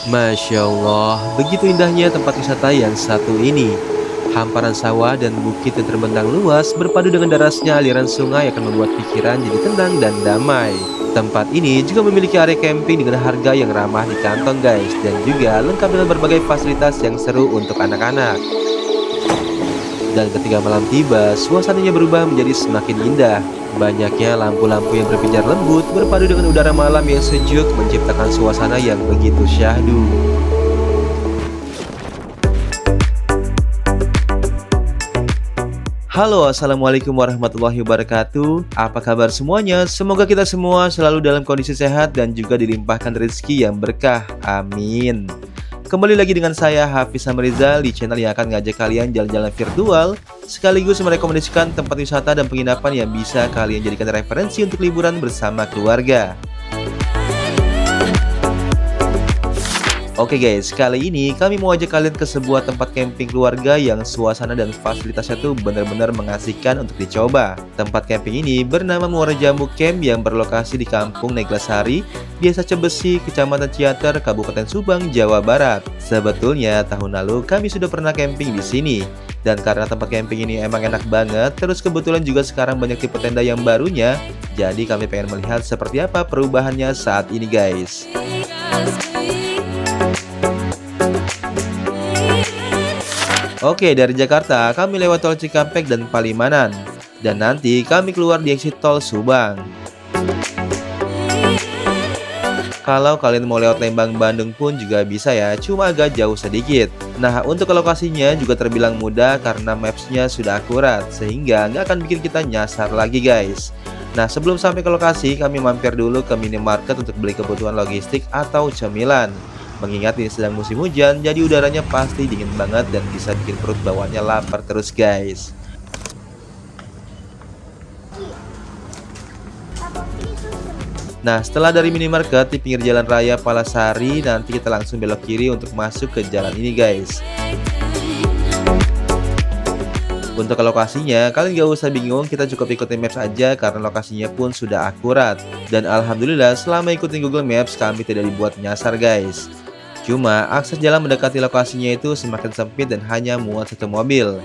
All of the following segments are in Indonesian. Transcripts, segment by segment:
Masya Allah, begitu indahnya tempat wisata yang satu ini. Hamparan sawah dan bukit yang terbentang luas berpadu dengan derasnya aliran sungai akan membuat pikiran jadi tenang dan damai. Tempat ini juga memiliki area camping dengan harga yang ramah di kantong guys, dan juga lengkap dengan berbagai fasilitas yang seru untuk anak-anak. Dan ketika malam tiba, suasananya berubah menjadi semakin indah. Banyaknya lampu-lampu yang berpijar lembut berpadu dengan udara malam yang sejuk menciptakan suasana yang begitu syahdu. Halo, assalamualaikum warahmatullahi wabarakatuh. Apa kabar semuanya? Semoga kita semua selalu dalam kondisi sehat dan juga dilimpahkan rezeki yang berkah. Amin. Kembali lagi dengan saya Hafiz Samrizal di channel yang akan ngajak kalian jalan-jalan virtual sekaligus merekomendasikan tempat wisata dan penginapan yang bisa kalian jadikan referensi untuk liburan bersama keluarga. Oke guys, kali ini kami mau ajak kalian ke sebuah tempat camping keluarga yang suasana dan fasilitasnya tuh benar-benar mengasihkan untuk dicoba. Tempat camping ini bernama Muara Jambu Camp yang berlokasi di Kampung Neglasari, Desa Cebesi, Kecamatan Ciater, Kabupaten Subang, Jawa Barat. Sebetulnya tahun lalu kami sudah pernah camping di sini. Dan karena tempat camping ini emang enak banget, terus kebetulan juga sekarang banyak tipe tenda yang barunya, jadi kami pengen melihat seperti apa perubahannya saat ini guys. Oke, dari Jakarta kami lewat tol Cikampek dan Palimanan. Dan nanti kami keluar di exit tol Subang. Kalau kalian mau lewat Lembang Bandung pun juga bisa ya, cuma agak jauh sedikit. Nah, untuk ke lokasinya juga terbilang mudah karena maps-nya sudah akurat, sehingga nggak akan bikin kita nyasar lagi guys. Nah, sebelum sampai ke lokasi, kami mampir dulu ke minimarket untuk beli kebutuhan logistik atau cemilan. Mengingat ini sedang musim hujan, jadi udaranya pasti dingin banget dan bisa bikin perut bawaannya lapar terus guys. Nah, setelah dari minimarket di pinggir jalan raya Palasari, nanti kita langsung belok kiri untuk masuk ke jalan ini guys. Untuk ke lokasinya, kalian gak usah bingung, kita cukup ikutin maps aja karena lokasinya pun sudah akurat. Dan alhamdulillah selama ikutin Google Maps kami tidak dibuat nyasar guys. Cuma akses jalan mendekati lokasinya itu semakin sempit dan hanya muat satu mobil.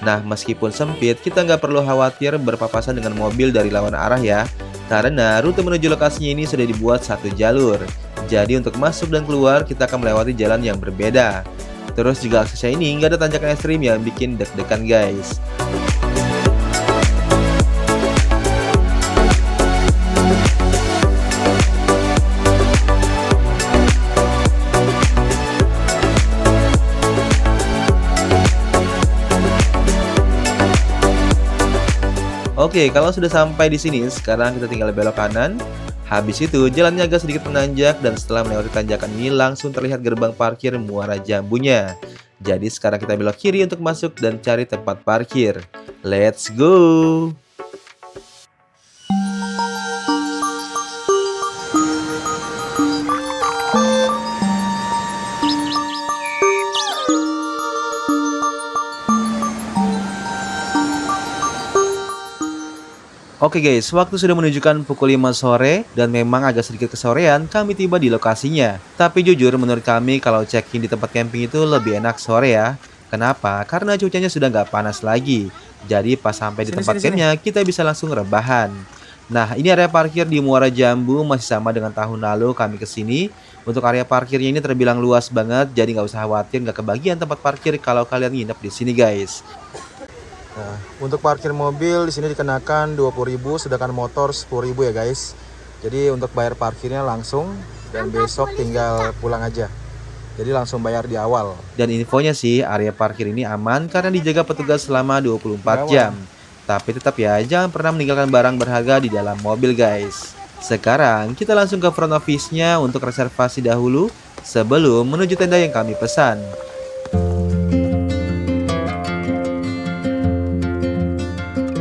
Nah, meskipun sempit, kita nggak perlu khawatir berpapasan dengan mobil dari lawan arah ya, karena rute menuju lokasinya ini sudah dibuat satu jalur. Jadi untuk masuk dan keluar kita akan melewati jalan yang berbeda. Terus juga aksesnya ini nggak ada tanjakan ekstrim yang bikin deg-degan guys. Oke, kalau sudah sampai di sini, sekarang kita tinggal belok kanan. Habis itu, jalannya agak sedikit menanjak dan setelah melewati tanjakan ini langsung terlihat gerbang parkir Muara Jambunya. Jadi sekarang kita belok kiri untuk masuk dan cari tempat parkir. Let's go! Oke guys, waktu sudah menunjukkan pukul 5 sore dan memang agak sedikit kesorean kami tiba di lokasinya. Tapi jujur menurut kami kalau check-in di tempat camping itu lebih enak sore ya. Kenapa? Karena cuacanya sudah nggak panas lagi. Jadi pas sampai di tempat campnya kita bisa langsung rebahan. Nah, ini area parkir di Muara Jambu masih sama dengan tahun lalu kami kesini. Untuk area parkirnya ini terbilang luas banget, jadi nggak usah khawatir nggak kebagian tempat parkir kalau kalian nginep di sini guys. Nah, untuk parkir mobil di sini dikenakan 20.000, sedangkan motor 10.000 ya guys. Jadi untuk bayar parkirnya langsung dan besok tinggal pulang aja. Jadi langsung bayar di awal. Dan infonya sih area parkir ini aman karena dijaga petugas selama 24 jam. Tapi tetap ya jangan pernah meninggalkan barang berharga di dalam mobil guys. Sekarang kita langsung ke front office-nya untuk reservasi dahulu sebelum menuju tenda yang kami pesan.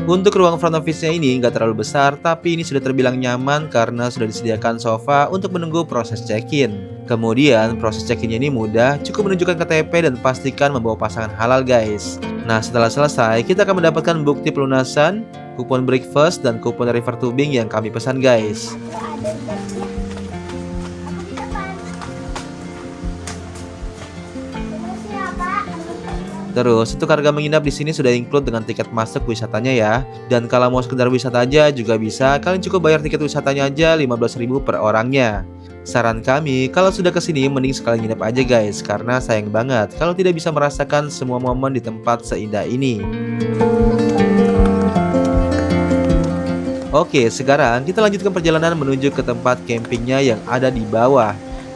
Untuk ruang front office-nya ini nggak terlalu besar, tapi ini sudah terbilang nyaman karena sudah disediakan sofa untuk menunggu proses check-in. Kemudian proses check-in-nya ini mudah, cukup menunjukkan KTP dan pastikan membawa pasangan halal guys. Nah, setelah selesai, kita akan mendapatkan bukti pelunasan, kupon breakfast, dan kupon river tubing yang kami pesan guys. Terus untuk harga menginap di sini sudah include dengan tiket masuk wisatanya ya. Dan kalau mau sekedar wisata aja juga bisa, kalian cukup bayar tiket wisatanya aja 15.000 per orangnya. Saran kami, kalau sudah kesini mending sekalian nginep aja guys, karena sayang banget kalau tidak bisa merasakan semua momen di tempat seindah ini. Oke, sekarang kita lanjutkan perjalanan menuju ke tempat campingnya yang ada di bawah.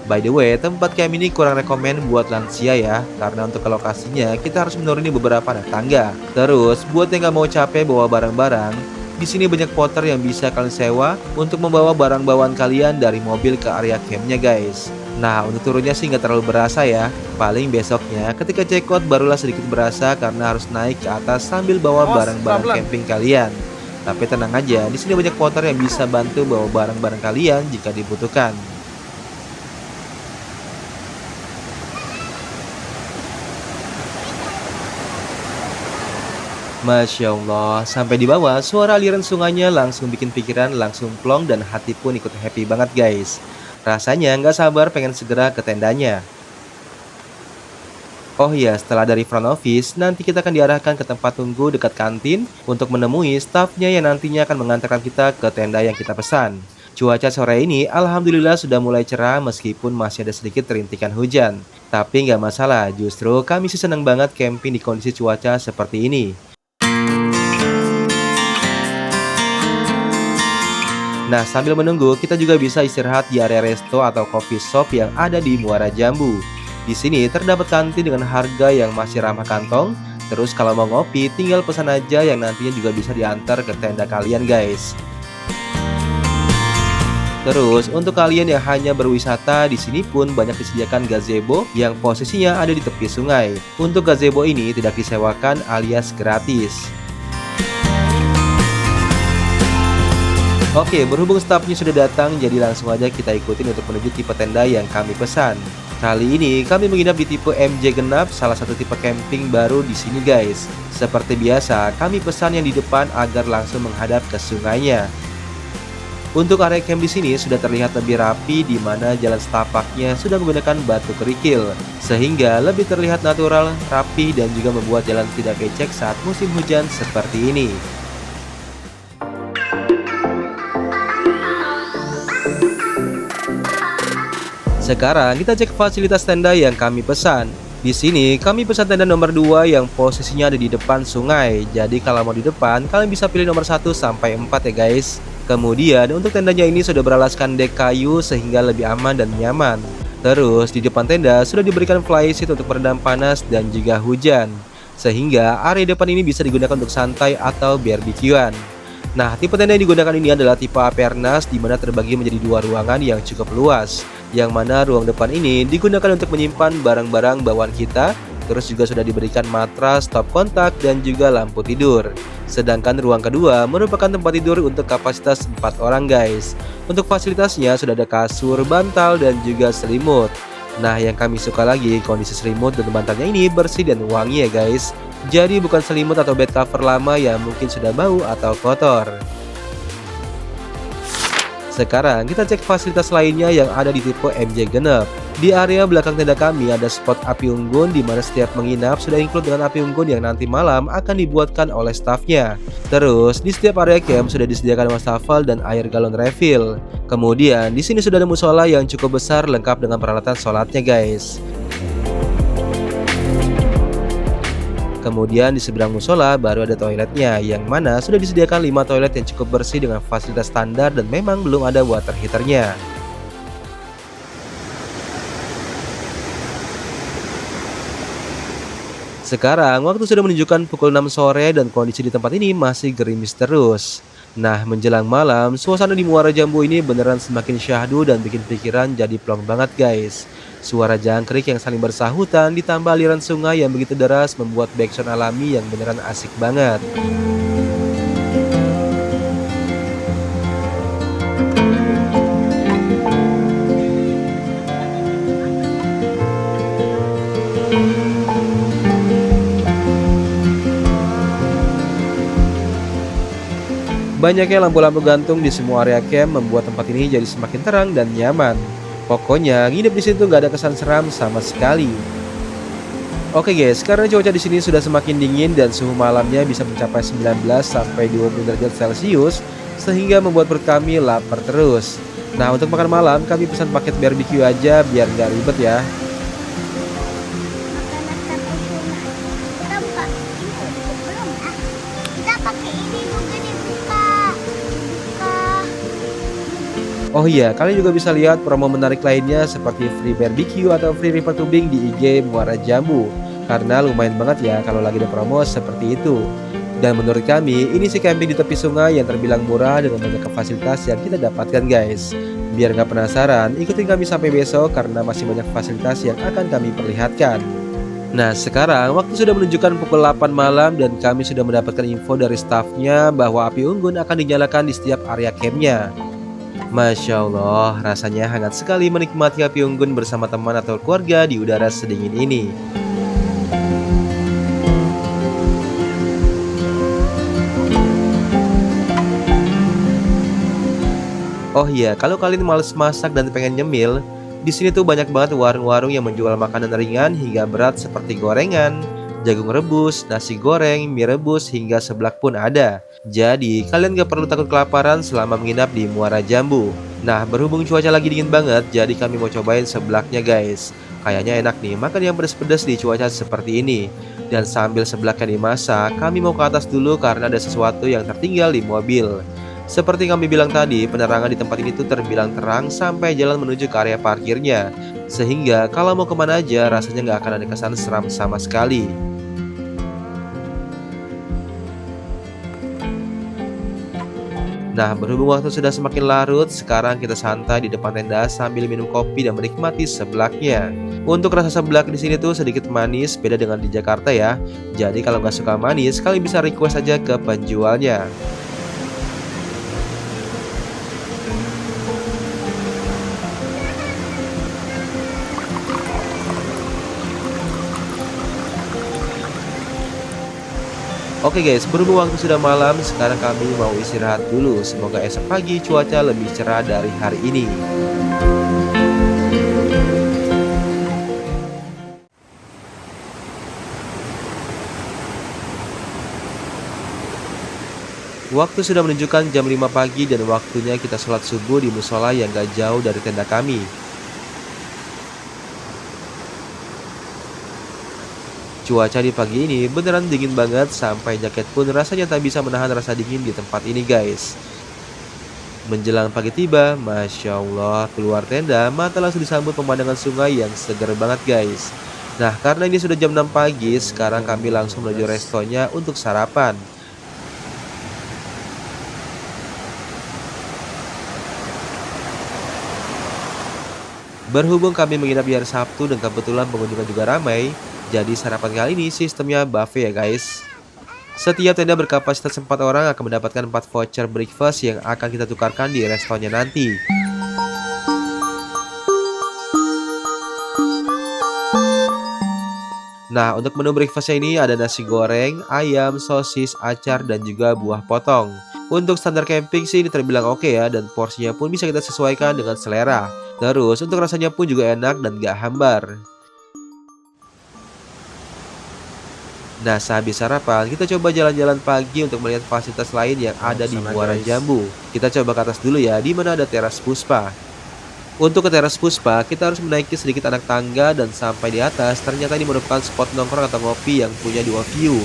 By the way, tempat camp ini kurang rekomen buat lansia ya, karena untuk ke lokasinya kita harus menuruni beberapa anak tangga. Terus, buat yang nggak mau capek bawa barang-barang, di sini banyak porter yang bisa kalian sewa untuk membawa barang bawaan kalian dari mobil ke area campnya guys. Nah, untuk turunnya sih nggak terlalu berasa ya. Paling besoknya ketika check out barulah sedikit berasa karena harus naik ke atas sambil bawa barang-barang camping kalian. Tapi tenang aja, di sini banyak porter yang bisa bantu bawa barang-barang kalian jika dibutuhkan. Masya Allah, sampai di bawah suara aliran sungainya langsung bikin pikiran langsung plong dan hati pun ikut happy banget guys. Rasanya nggak sabar pengen segera ke tendanya. Oh iya, setelah dari front office, nanti kita akan diarahkan ke tempat tunggu dekat kantin untuk menemui stafnya yang nantinya akan mengantarkan kita ke tenda yang kita pesan. Cuaca sore ini alhamdulillah sudah mulai cerah meskipun masih ada sedikit rintikan hujan. Tapi nggak masalah, justru kami sih senang banget camping di kondisi cuaca seperti ini. Nah, sambil menunggu, kita juga bisa istirahat di area resto atau coffee shop yang ada di Muara Jambu. Di sini terdapat kantin dengan harga yang masih ramah kantong. Terus kalau mau ngopi, tinggal pesan aja yang nantinya juga bisa diantar ke tenda kalian guys. Terus untuk kalian yang hanya berwisata, di sini pun banyak disediakan gazebo yang posisinya ada di tepi sungai. Untuk gazebo ini tidak disewakan alias gratis. Oke, berhubung stafnya sudah datang, jadi langsung aja kita ikutin untuk menuju tipe tenda yang kami pesan. Kali ini kami menginap di tipe MJ Genap, salah satu tipe camping baru di sini guys. Seperti biasa, kami pesan yang di depan agar langsung menghadap ke sungainya. Untuk area camp di sini sudah terlihat lebih rapi, di mana jalan setapaknya sudah menggunakan batu kerikil, sehingga lebih terlihat natural, rapi, dan juga membuat jalan tidak becek saat musim hujan seperti ini. Sekarang kita cek fasilitas tenda yang kami pesan. Di sini kami pesan tenda nomor 2 yang posisinya ada di depan sungai. Jadi kalau mau di depan, kalian bisa pilih nomor 1 sampai 4 ya guys. Kemudian untuk tendanya ini sudah beralaskan dek kayu sehingga lebih aman dan nyaman. Terus di depan tenda sudah diberikan flysheet untuk meredam panas dan juga hujan. Sehingga area depan ini bisa digunakan untuk santai atau barbekyuan. Nah, tipe tenda yang digunakan ini adalah tipe Apernas, di mana terbagi menjadi 2 ruangan yang cukup luas. Yang mana ruang depan ini digunakan untuk menyimpan barang-barang bawaan kita. Terus juga sudah diberikan matras, stop kontak, dan juga lampu tidur. Sedangkan ruang kedua merupakan tempat tidur untuk kapasitas 4 orang guys. Untuk fasilitasnya sudah ada kasur, bantal, dan juga selimut. Nah, yang kami suka lagi, kondisi selimut dan bantalnya ini bersih dan wangi ya guys. Jadi bukan selimut atau bed cover lama yang mungkin sudah bau atau kotor. Sekarang kita cek fasilitas lainnya yang ada di tipe MJ Genep. Di area belakang tenda kami ada spot api unggun, di mana setiap menginap sudah include dengan api unggun yang nanti malam akan dibuatkan oleh stafnya. Terus di setiap area camp sudah disediakan wastafel dan air galon refill. Kemudian di sini sudah ada musola yang cukup besar lengkap dengan peralatan sholatnya guys. Kemudian di seberang musola baru ada toiletnya, yang mana sudah disediakan 5 toilet yang cukup bersih dengan fasilitas standar dan memang belum ada water heaternya. Sekarang waktu sudah menunjukkan pukul 6 sore dan kondisi di tempat ini masih gerimis terus. Nah, menjelang malam, suasana di Muara Jambu ini beneran semakin syahdu dan bikin pikiran jadi plong banget guys. Suara jangkrik yang saling bersahutan ditambah aliran sungai yang begitu deras membuat backsound alami yang beneran asik banget. Banyaknya lampu-lampu gantung di semua area camp membuat tempat ini jadi semakin terang dan nyaman. Pokoknya nginep di situ nggak ada kesan seram sama sekali. Oke guys, karena cuaca di sini sudah semakin dingin dan suhu malamnya bisa mencapai 19 sampai 20 derajat Celcius, sehingga membuat perut kami lapar terus. Nah, untuk makan malam kami pesan paket barbecue aja biar nggak ribet ya. Makanan tradisional. Kita buka ini belum ah. Kita pakai ini juga dibuka. Buka. Oh iya, kalian juga bisa lihat promo menarik lainnya seperti free barbecue atau free river tubing di IG Muara Jambu. Karena lumayan banget ya kalau lagi ada promo seperti itu. Dan menurut kami, ini sih camping di tepi sungai yang terbilang murah dengan banyak fasilitas yang kita dapatkan guys. Biar nggak penasaran, ikutin kami sampai besok karena masih banyak fasilitas yang akan kami perlihatkan. Nah sekarang waktu sudah menunjukkan pukul 8 malam dan kami sudah mendapatkan info dari stafnya bahwa api unggun akan dinyalakan di setiap area campnya. Masya Allah, rasanya hangat sekali menikmati api unggun bersama teman atau keluarga di udara sedingin ini. Oh iya, kalau kalian males masak dan pengen nyemil, di sini tuh banyak banget warung-warung yang menjual makanan ringan hingga berat seperti gorengan, jagung rebus, nasi goreng, mie rebus, hingga seblak pun ada. Jadi, kalian gak perlu takut kelaparan selama menginap di Muara Jambu. Nah, berhubung cuaca lagi dingin banget, jadi kami mau cobain seblaknya guys. Kayaknya enak nih, makan yang pedas-pedas di cuaca seperti ini. Dan sambil seblaknya dimasak, kami mau ke atas dulu karena ada sesuatu yang tertinggal di mobil. Seperti kami bilang tadi, penerangan di tempat ini tuh terbilang terang sampai jalan menuju ke area parkirnya. Sehingga kalau mau kemana aja rasanya nggak akan ada kesan seram sama sekali. Nah, berhubung waktu sudah semakin larut, sekarang kita santai di depan tenda sambil minum kopi dan menikmati seblaknya. Untuk rasa seblak di sini tuh sedikit manis, beda dengan di Jakarta ya. Jadi kalau nggak suka manis, kalian bisa request aja ke penjualnya. Oke guys, berhubung waktu sudah malam, sekarang kami mau istirahat dulu. Semoga esok pagi cuaca lebih cerah dari hari ini. Waktu sudah menunjukkan jam 5 pagi dan waktunya kita sholat subuh di musola yang gak jauh dari tenda kami. Cuaca di pagi ini beneran dingin banget sampai jaket pun rasanya tak bisa menahan rasa dingin di tempat ini guys. Menjelang pagi tiba, Masya Allah, keluar tenda, mata langsung disambut pemandangan sungai yang segar banget guys. Nah karena ini sudah jam 6 pagi, sekarang kami langsung menuju restonya untuk sarapan. Berhubung kami menginap di hari Sabtu dan kebetulan pengunjung juga ramai, jadi sarapan kali ini sistemnya buffet ya guys. Setiap tenda berkapasitas 4 orang akan mendapatkan 4 voucher breakfast yang akan kita tukarkan di restonya nanti. Nah, untuk menu breakfastnya ini ada nasi goreng, ayam, sosis, acar, dan juga buah potong. Untuk standar camping sih ini terbilang oke ya, dan porsinya pun bisa kita sesuaikan dengan selera. Terus untuk rasanya pun juga enak dan gak hambar. Nah, sehabis sarapan, kita coba jalan-jalan pagi untuk melihat fasilitas lain yang ada di Sana, Muara guys. Jambu. Kita coba ke atas dulu ya, di mana ada teras Puspa. Untuk ke teras Puspa, kita harus menaiki sedikit anak tangga dan sampai di atas, ternyata ini merupakan spot nongkrong atau ngopi yang punya dua view.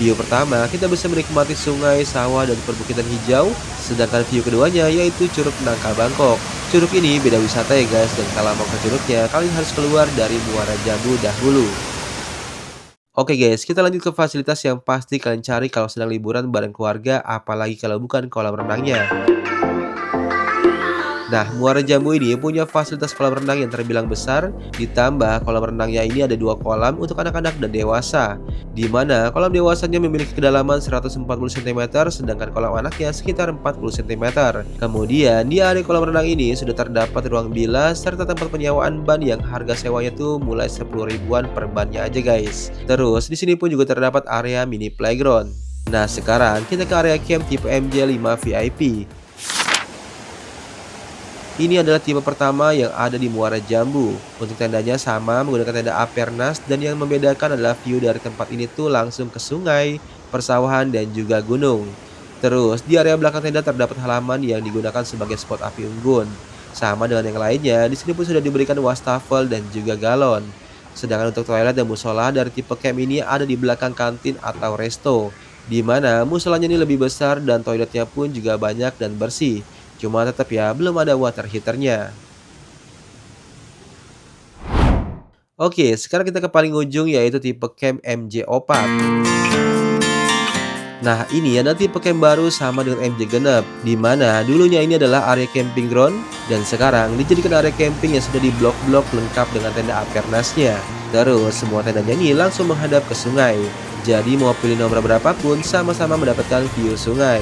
View pertama, kita bisa menikmati sungai, sawah, dan perbukitan hijau. Sedangkan view keduanya yaitu Curug Nangka Bangkok. Curug ini beda wisata ya guys, dan kalau mau ke curugnya, kalian harus keluar dari Muara Jambu dahulu. Oke guys, kita lanjut ke fasilitas yang pasti kalian cari kalau sedang liburan bareng keluarga, apalagi kalau bukan kolam renangnya. Nah, Muara Jambu ini punya fasilitas kolam renang yang terbilang besar, ditambah kolam renangnya ini ada 2 kolam untuk anak-anak dan dewasa, di mana kolam dewasanya memiliki kedalaman 140 cm, sedangkan kolam anaknya sekitar 40 cm. Kemudian, di area kolam renang ini sudah terdapat ruang bilas serta tempat penyewaan ban yang harga sewanya tuh mulai 10 ribuan per bannya aja guys. Terus, di sini pun juga terdapat area mini playground. Nah, sekarang kita ke area camp tipe MJ5 VIP. Ini adalah tipe pertama yang ada di Muara Jambu. Untuk tendanya sama menggunakan tenda Apernas dan yang membedakan adalah view dari tempat ini tuh langsung ke sungai, persawahan dan juga gunung. Terus di area belakang tenda terdapat halaman yang digunakan sebagai spot api unggun. Sama dengan yang lainnya, di sini pun sudah diberikan wastafel dan juga galon. Sedangkan untuk toilet dan musola dari tipe camp ini ada di belakang kantin atau resto, di mana musolanya ini lebih besar dan toiletnya pun juga banyak dan bersih. Cuma tetap ya, belum ada water heaternya. Oke, sekarang kita ke paling ujung yaitu tipe camp MJ4. Nah, ini adalah tipe camp baru sama dengan MJ Genep, di mana dulunya ini adalah area camping ground dan sekarang dijadikan area camping yang sudah di blok-blok lengkap dengan tenda Apernasnya. Terus semua tendanya ini langsung menghadap ke sungai. Jadi mau pilih nomor berapapun sama-sama mendapatkan view sungai.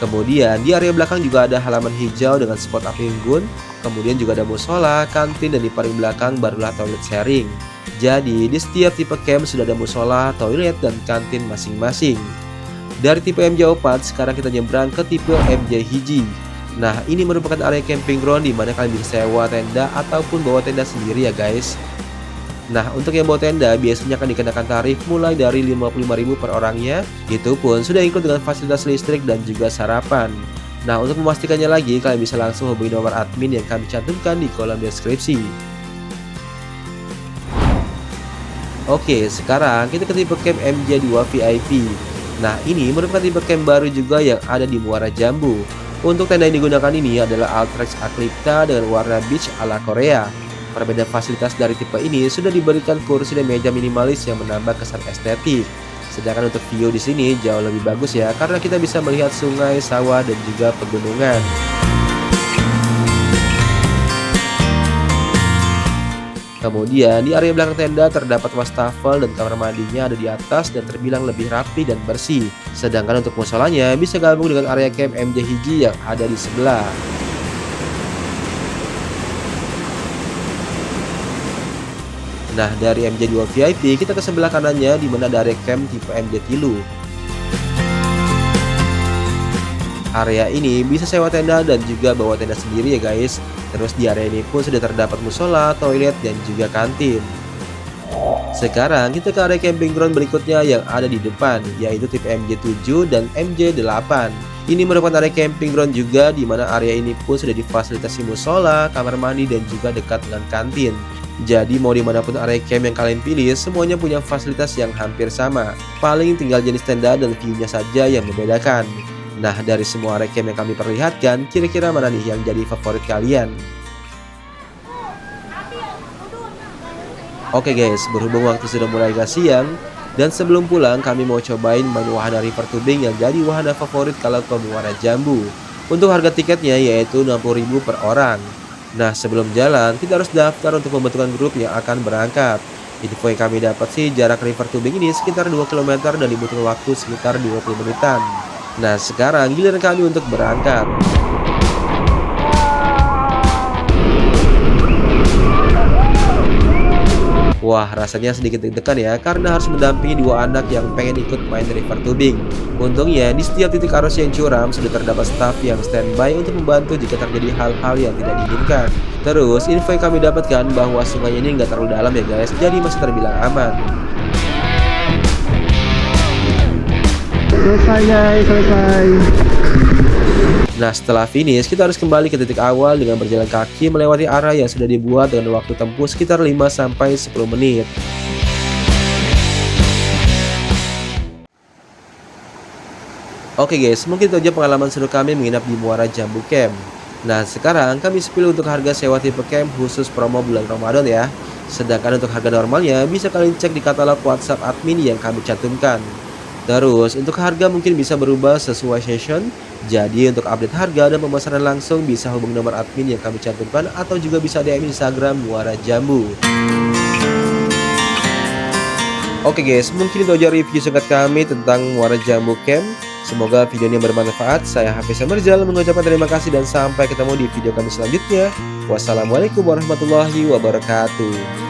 Kemudian di area belakang juga ada halaman hijau dengan spot api unggun. Kemudian juga ada musola, kantin, dan di paling belakang barulah toilet sharing. Jadi di setiap tipe camp sudah ada musola, toilet, dan kantin masing-masing. Dari tipe MJ4 sekarang kita nyebrang ke tipe MJ Hiji. Nah, ini merupakan area camping ground di mana kalian bisa sewa tenda ataupun bawa tenda sendiri ya guys. Nah, untuk yang bawa tenda biasanya akan dikenakan tarif mulai dari 55.000 per orangnya. Itu pun sudah include dengan fasilitas listrik dan juga sarapan. Nah, untuk memastikannya lagi kalian bisa langsung hubungi nomor admin yang kami cantumkan di kolom deskripsi. Oke, sekarang kita ke tipe camp MJ2 VIP. Nah, ini merupakan tipe camp baru juga yang ada di Muara Jambu. Untuk tenda yang digunakan ini adalah Altrex Aclipta dengan warna beach ala Korea. Perbedaan fasilitas dari tipe ini sudah diberikan kursi dan meja minimalis yang menambah kesan estetik. Sedangkan untuk view di sini jauh lebih bagus ya, karena kita bisa melihat sungai, sawah, dan juga pegunungan. Kemudian di area belakang tenda terdapat wastafel dan kamar mandinya ada di atas dan terbilang lebih rapi dan bersih. Sedangkan untuk musolanya bisa gabung dengan area camp MJ Hiji yang ada di sebelah. Nah, dari MJ2 VIP kita ke sebelah kanannya di mana ada area camp tipe MJ Tilu. Area ini bisa sewa tenda dan juga bawa tenda sendiri ya guys. Terus di area ini pun sudah terdapat musola, toilet, dan juga kantin. Sekarang kita ke area camping ground berikutnya yang ada di depan, yaitu tipe MJ7 dan MJ8. Ini merupakan area camping ground juga di mana area ini pun sudah difasilitasi musola, kamar mandi, dan juga dekat dengan kantin. Jadi mau dimanapun area camp yang kalian pilih, semuanya punya fasilitas yang hampir sama. Paling tinggal jenis tenda dan view-nya saja yang membedakan. Nah, dari semua area camp yang kami perlihatkan, kira-kira mana nih yang jadi favorit kalian? Oke guys, berhubung waktu sudah mulai agak siang, dan sebelum pulang kami mau cobain main wahana river tubing yang jadi wahana favorit kalau ke Muara Jambu. Untuk harga tiketnya yaitu 60.000 per orang. Nah, sebelum jalan kita harus daftar untuk pembentukan grup yang akan berangkat. Info yang kami dapat sih jarak river tubing ini sekitar 2 km dan dibutuhkan waktu sekitar 20 menitan. Nah, sekarang giliran kami untuk berangkat. Wah, rasanya sedikit deg-degan ya karena harus mendampingi dua anak yang pengen ikut main river tubing. Untungnya di setiap titik arus yang curam sudah terdapat staf yang standby untuk membantu jika terjadi hal-hal yang tidak diinginkan. Terus info yang kami dapatkan bahwa sungainya ini nggak terlalu dalam ya guys, jadi masih terbilang aman. Selesai guys, selesai. Nah, setelah finish kita harus kembali ke titik awal dengan berjalan kaki melewati arah yang sudah dibuat dengan waktu tempuh sekitar 5-10 menit. Oke guys, mungkin itu aja pengalaman seru kami menginap di Muara Jambu Camp. Nah, sekarang kami spill untuk harga sewa tipe camp khusus promo bulan Ramadan ya. Sedangkan untuk harga normalnya bisa kalian cek di katalog WhatsApp admin yang kami cantumkan. Terus untuk harga mungkin bisa berubah sesuai session. Jadi untuk update harga dan pemesanan langsung bisa hubungi nomor admin yang kami cantumkan atau juga bisa DM Instagram Muara Jambu. Oke guys, mungkin itu aja review singkat kami tentang Muara Jambu Camp. Semoga video ini bermanfaat. Saya Hafiz Amerzal mengucapkan terima kasih dan sampai ketemu di video kami selanjutnya. Wassalamualaikum warahmatullahi wabarakatuh.